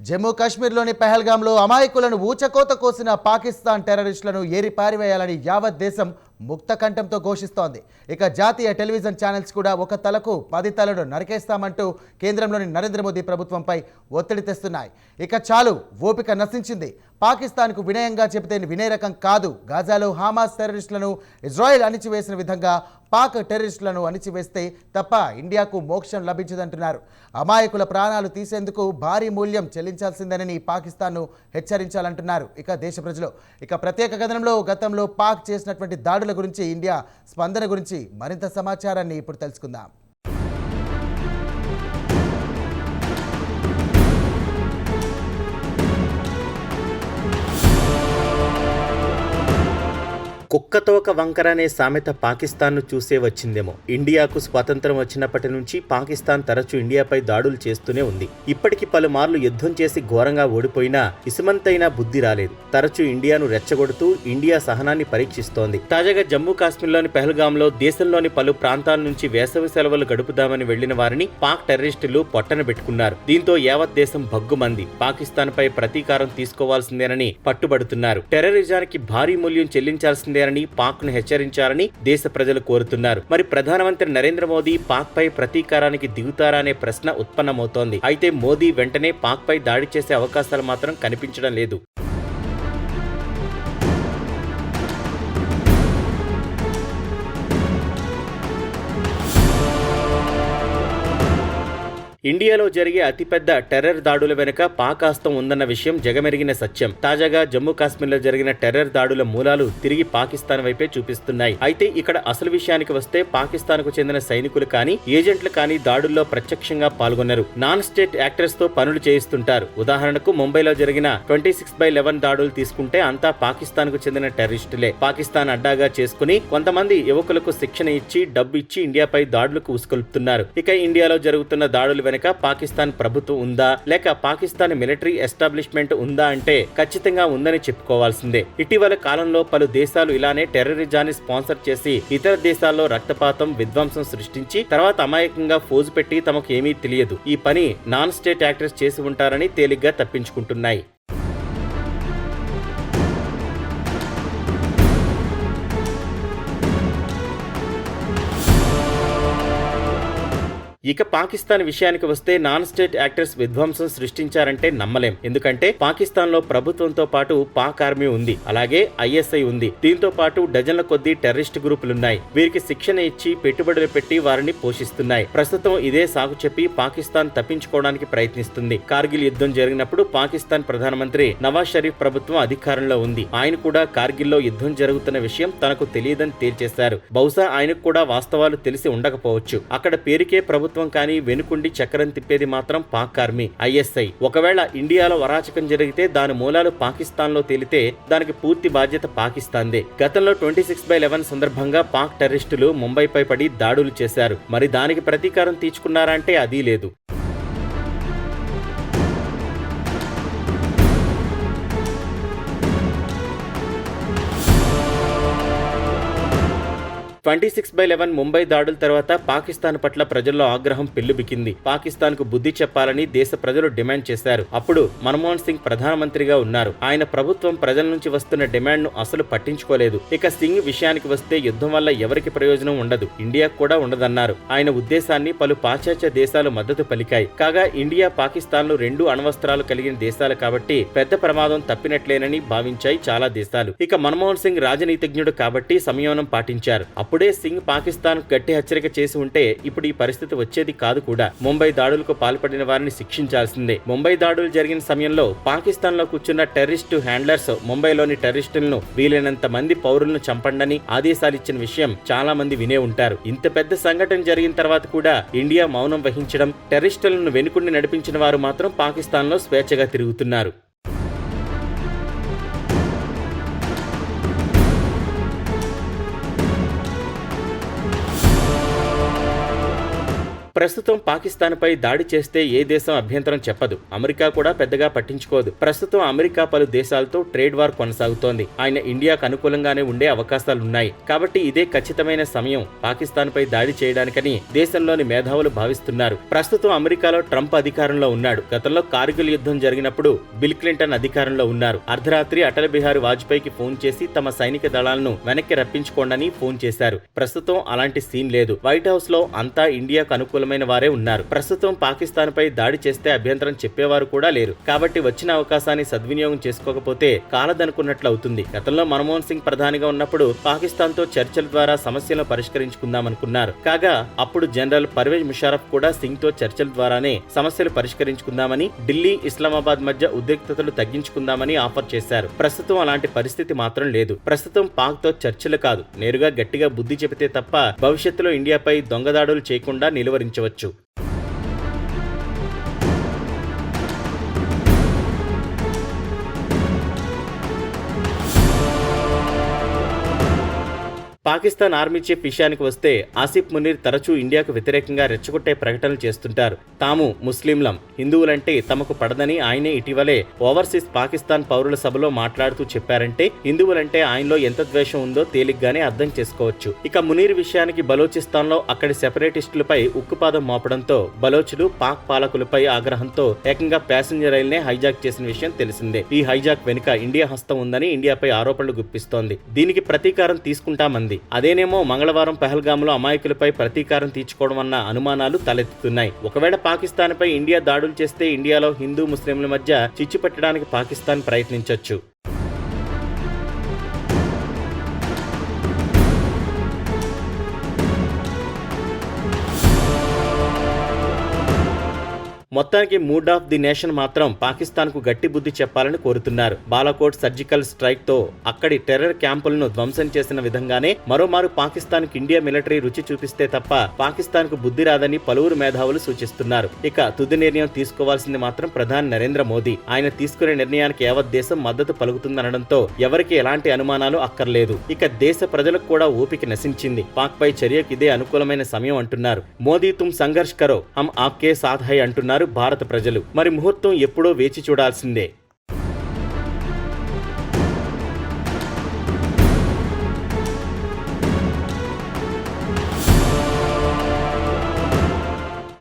జమ్మూ కాశ్మీర్లోని పెహల్గాంలో అమాయకులను ఊచకోత కోసిన పాకిస్తాన్ టెర్రరిస్టులను ఏరి పారివేయాలని యావత్ దేశం ముక్తకంఠంతో ఘోషిస్తోంది. ఇక జాతీయ టెలివిజన్ ఛానల్స్ కూడా ఒక తలకు 10 తలలు నరికేస్తామంటూ కేంద్రంలోని నరేంద్ర మోదీ ప్రభుత్వంపై ఒత్తిడి తెస్తున్నాయి. ఇక చాలు, ఓపిక నశించింది, పాకిస్తాన్కు వినయంగా చెబితే వినే రకం కాదు, గాజాలో హమాస్ టెర్రరిస్టులను ఇజ్రాయెల్ అణిచివేసిన విధంగా పాక్ టెర్రరిస్టులను అణిచివేస్తే తప్ప ఇండియాకు మోక్షం లభించదంటున్నారు. అమాయకుల ప్రాణాలు తీసేందుకు భారీ మూల్యం చెల్లించాల్సిందేనని పాకిస్తాన్ను హెచ్చరించాలంటున్నారు ఇక దేశ ప్రజలు. ఇక ప్రత్యేక కథనంలో గతంలో పాక్ చేసినటువంటి దాడుల గురించి, ఇండియా స్పందన గురించి మరింత సమాచారాన్ని ఇప్పుడు తెలుసుకుందాం. కుక్కతో ఒక వంకర అనే సామెత పాకిస్తాన్ను చూసే వచ్చిందేమో. ఇండియాకు స్వాతంత్రం వచ్చినప్పటి నుంచి పాకిస్తాన్ తరచూ ఇండియాపై దాడులు చేస్తూనే ఉంది. ఇప్పటికి పలుమార్లు యుద్ధం చేసి ఘోరంగా ఓడిపోయినా ఇసుమంతైనా బుద్ధి రాలేదు. తరచూ ఇండియాను రెచ్చగొడుతూ ఇండియా సహనాన్ని పరీక్షిస్తోంది. తాజాగా జమ్మూ కాశ్మీర్లోని పెహల్గాంలో దేశంలోని పలు ప్రాంతాల నుంచి వేసవి సెలవులు గడుపుదామని వెళ్లిన వారిని పాక్ టెర్రరిస్టులు పొట్టన పెట్టుకున్నారు. దీంతో యావత్ దేశం భగ్గుమంది. పాకిస్తాన్ పై ప్రతీకారం తీసుకోవాల్సిందేనని పట్టుబడుతున్నారు. టెర్రరిజానికి భారీ మూల్యం చెల్లించాల్సిందే పాక్ ను హెచ్చరించాలని దేశ ప్రజలు కోరుతున్నారు. మరి ప్రధానమంత్రి నరేంద్ర మోదీ పాక్ పై ప్రతీకారానికి దిగుతారా అనే ప్రశ్న ఉత్పన్నమవుతోంది. అయితే మోదీ వెంటనే పాక్ పై దాడి చేసే అవకాశాలు మాత్రం కనిపించడం లేదు. ఇండియాలో జరిగే అతిపెద్ద టెర్రర్ దాడుల వెనుక పాక్ హస్తం ఉందన్న విషయం జగమెరిగిన సత్యం. తాజాగా జమ్మూ కాశ్మీర్లో జరిగిన టెర్రర్ దాడుల మూలాలు తిరిగి పాకిస్తాన్ వైపే చూపిస్తున్నాయి. అయితే ఇక్కడ అసలు విషయానికి వస్తే పాకిస్తాన్కు చెందిన సైనికులు కానీ ఏజెంట్లు కానీ దాడుల్లో ప్రత్యక్షంగా పాల్గొన్నారు. నాన్ స్టేట్ యాక్టర్స్ తో పనులు చేయిస్తుంటారు. ఉదాహరణకు ముంబైలో జరిగిన 26/11 దాడులు తీసుకుంటే అంతా పాకిస్తాన్ కు చెందిన టెర్రరిస్టులే. పాకిస్తాన్ అడ్డాగా చేసుకుని కొంతమంది యువకులకు శిక్షణ ఇచ్చి డబ్బు ఇచ్చి ఇండియాపై దాడులకు ఉసుకొల్పుతున్నారు. ఇక ఇండియాలో జరుగుతున్న దాడుల వెనుక పాకిస్తాన్ ప్రభుత్వం ఉందా లేక పాకిస్తాన్ మిలిటరీ ఎస్టాబ్లిష్మెంట్ ఉందా అంటే ఖచ్చితంగా ఉందని చెప్పుకోవాల్సిందే. ఇటీవల కాలంలో పలు దేశాలు ఇలానే టెర్రరిజాన్ని స్పాన్సర్ చేసి ఇతర దేశాల్లో రక్తపాతం, విధ్వంసం సృష్టించి తర్వాత అమాయకంగా ఫోజు పెట్టి తమకు ఏమీ తెలియదు, ఈ పని నాన్ స్టేట్ యాక్టర్స్ చేసి ఉంటారని తేలిగ్గా తప్పించుకుంటున్నాయి. ఇక పాకిస్తాన్ విషయానికి వస్తే నాన్ స్టేట్ యాక్టర్స్ విధ్వంసం సృష్టించారంటే నమ్మలేం. ఎందుకంటే పాకిస్తాన్ లో ప్రభుత్వంతో పాటు పాక్ ఆర్మీ ఉంది, అలాగే ఐఎస్ఐ ఉంది. దీంతో పాటు డజన్ల కొద్దీ టెర్రరిస్ట్ గ్రూపులున్నాయి. వీరికి శిక్షణ ఇచ్చి పెట్టుబడులు పెట్టి వారిని పోషిస్తున్నాయి. ప్రస్తుతం ఇదే సాకు చెప్పి పాకిస్తాన్ తప్పించుకోవడానికి ప్రయత్నిస్తుంది. కార్గిల్ యుద్ధం జరిగినప్పుడు పాకిస్తాన్ ప్రధానమంత్రి నవాజ్ షరీఫ్ ప్రభుత్వం అధికారంలో ఉంది. ఆయన కూడా కార్గిల్లో యుద్ధం జరుగుతున్న విషయం తనకు తెలియదని తేల్చేశారు. బహుశా ఆయనకు కూడా వాస్తవాలు తెలిసి ఉండకపోవచ్చు. అక్కడ పేరుకే ప్రభుత్వం కానీ వెనుకుండి చక్రం తిప్పేది మాత్రం పాక్ ఆర్మీ, ఐఎస్ఐ. ఒకవేళ ఇండియాలో అరాచకం జరిగితే దాని మూలాలు పాకిస్తాన్ లో తేలితే దానికి పూర్తి బాధ్యత పాకిస్తాన్దే. గతంలో 26/11 సందర్భంగా పాక్ టెర్రరిస్టులు ముంబైపై పడి దాడులు చేశారు. మరి దానికి ప్రతీకారం తీర్చుకున్నారా అంటే అదీ లేదు. 26/11 ముంబై దాడుల తర్వాత పాకిస్తాన్ పట్ల ప్రజల్లో ఆగ్రహం పెల్లుబికింది. పాకిస్తాన్ కు బుద్ధి చెప్పాలని దేశ ప్రజలు డిమాండ్ చేశారు. అప్పుడు మన్మోహన్ సింగ్ ప్రధానమంత్రిగా ఉన్నారు. ఆయన ప్రభుత్వం ప్రజల నుంచి వస్తున్న డిమాండ్ ను అసలు పట్టించుకోలేదు. ఇక సింగ్ విషయానికి వస్తే యుద్ధం వల్ల ఎవరికి ప్రయోజనం ఉండదు, ఇండియాకు కూడా ఉండదన్నారు. ఆయన ఉద్దేశాన్ని పలు పాశ్చాత్య దేశాలు మద్దతు పలికాయి. కాగా ఇండియా, పాకిస్తాన్ లు రెండు అణ్వస్త్రాలు కలిగిన దేశాలు కాబట్టి పెద్ద ప్రమాదం తప్పినట్లేనని భావించాయి చాలా దేశాలు. ఇక మన్మోహన్ సింగ్ రాజనీతిజ్ఞుడు కాబట్టి సంయమనం పాటించారు. అప్పుడే సింగ్ పాకిస్తాన్ గట్టి హెచ్చరిక చేసి ఉంటే ఇప్పుడు ఈ పరిస్థితి వచ్చేది కాదు కూడా. ముంబై దాడులకు పాల్పడిన వారిని శిక్షించాల్సిందే. ముంబై దాడులు జరిగిన సమయంలో పాకిస్తాన్ లో కూర్చున్న టెర్రరిస్టు హ్యాండ్లర్స్ ముంబైలోని టెర్రరిస్టులను వీలైనంత మంది పౌరులను చంపండని ఆదేశాలిచ్చిన విషయం చాలా మంది వినే ఉంటారు. ఇంత పెద్ద సంఘటన జరిగిన తర్వాత కూడా ఇండియా మౌనం వహించడం, టెర్రరిస్టులను వెనుకుండి నడిపించిన వారు మాత్రం పాకిస్తాన్ లో స్వేచ్ఛగా తిరుగుతున్నారు. ప్రస్తుతం పాకిస్తాన్పై దాడి చేస్తే ఏ దేశం అభ్యంతరం చెప్పదు. అమెరికా కూడా పెద్దగా పట్టించుకోదు. ప్రస్తుతం అమెరికా పలు దేశాలతో ట్రేడ్ వార్ కొనసాగుతోంది. ఆయన ఇండియాకు అనుకూలంగానే ఉండే అవకాశాలున్నాయి. కాబట్టి ఇదే ఖచ్చితమైన సమయం పాకిస్తాన్పై దాడి చేయడానికని దేశంలోని మేధావులు భావిస్తున్నారు. ప్రస్తుతం అమెరికాలో ట్రంప్ అధికారంలో ఉన్నాడు. గతంలో కార్గిల్ యుద్ధం జరిగినప్పుడు బిల్ క్లింటన్ అధికారంలో ఉన్నారు. అర్ధరాత్రి అటల్ బిహారీ వాజ్పేయికి ఫోన్ చేసి తమ సైనిక దళాలను వెనక్కి రప్పించుకోండని ఫోన్ చేశారు. ప్రస్తుతం అలాంటి సీన్ లేదు. వైట్ హౌస్ లో అంతా ఇండియాకు అనుకూలమైన వారే ఉన్నారు. ప్రస్తుతం పాకిస్తాన్ పై దాడి చేస్తే అభ్యంతరం చెప్పేవారు కూడా లేరు. కాబట్టి వచ్చిన అవకాశాన్ని సద్వినియోగం చేసుకోకపోతే కాలదనుకున్నట్లు అవుతుంది. గతంలో మన్మోహన్ సింగ్ ప్రధానిగా ఉన్నప్పుడు పాకిస్తాన్ తో చర్చల ద్వారా సమస్యలను పరిష్కరించుకుందామనుకున్నారు. కాగా అప్పుడు జనరల్ పర్వేజ్ ముషారఫ్ కూడా సింగ్ తో చర్చల ద్వారానే సమస్యలు పరిష్కరించుకుందామని, ఢిల్లీ ఇస్లామాబాద్ మధ్య ఉద్రిక్తతలు తగ్గించుకుందామని ఆఫర్ చేశారు. ప్రస్తుతం అలాంటి పరిస్థితి మాత్రం లేదు. ప్రస్తుతం పాక్ తో చర్చలు కాదు, నేరుగా గట్టిగా బుద్ధి చెబితే తప్ప భవిష్యత్తులో ఇండియాపై దొంగదాడులు చేయకుండా నిలువరించవచ్చు. పాకిస్తాన్ ఆర్మీ చీఫ్ విషయానికి వస్తే ఆసిఫ్ మునీర్ తరచూ ఇండియాకు వ్యతిరేకంగా రెచ్చగొట్టే ప్రకటనలు చేస్తుంటారు. తాము ముస్లింలం, హిందువులంటే తమకు పడదని ఆయనే ఇటీవలే ఓవర్సీస్ పాకిస్తాన్ పౌరుల సభలో మాట్లాడుతూ చెప్పారంటే హిందువులంటే ఆయనలో ఎంత ద్వేషం ఉందో తేలిగ్గానే అర్థం చేసుకోవచ్చు. ఇక మునీర్ విషయానికి బలోచిస్తాన్లో అక్కడి సెపరేటిస్టులపై ఉక్కుపాదం మోపడంతో బలోచులు పాక్ పాలకులపై ఆగ్రహంతో ఏకంగా ప్యాసింజర్ రైల్నే హైజాక్ చేసిన విషయం తెలిసిందే. ఈ హైజాక్ వెనుక ఇండియా హస్తం ఉందని ఇండియాపై ఆరోపణలు గుప్పిస్తోంది. దీనికి ప్రతీకారం తీసుకుంటామంది. అదేనేమో మంగళవారం పహల్గామ్లో అమాయకులపై ప్రతీకారం తీర్చుకోవడం అన్న అనుమానాలు తలెత్తుతున్నాయి. ఒకవేళ పాకిస్తాన్పై ఇండియా దాడులు చేస్తే ఇండియాలో హిందూ ముస్లింల మధ్య చిచ్చు పెట్టడానికి పాకిస్తాన్ ప్రయత్నించొచ్చు. మొత్తానికి మూడ్ ఆఫ్ ది నేషన్ మాత్రం పాకిస్తాన్ కు గట్టి బుద్ధి చెప్పాలని కోరుతున్నారు. బాలాకోట్ సర్జికల్ స్ట్రైక్ తో అక్కడి టెర్రర్ క్యాంపులను ధ్వంసం చేసిన విధంగానే మరోమారు పాకిస్తాన్ కు ఇండియా మిలిటరీ రుచి చూపిస్తే తప్ప పాకిస్తాన్ కు బుద్ధి రాదని పలువురు మేధావులు సూచిస్తున్నారు. ఇక తుది నిర్ణయం తీసుకోవాల్సింది మాత్రం ప్రధాని నరేంద్ర మోదీ. ఆయన తీసుకునే నిర్ణయానికి యావత్ దేశం మద్దతు పలుకుతుందనడంతో ఎవరికి ఎలాంటి అనుమానాలు అక్కర్లేదు. ఇక దేశ ప్రజలకు కూడా ఓపిక నశించింది. పాక్ పై చర్యకు ఇదే అనుకూలమైన సమయం అంటున్నారు. మోదీ తుమ్ సంఘర్ష్ కరో హమ్ ఆప్కే సాథ్ హై అంటున్నారు భారత ప్రజలు. మరి ముహూర్తం ఎప్పుడో వేచి చూడాల్సిందే.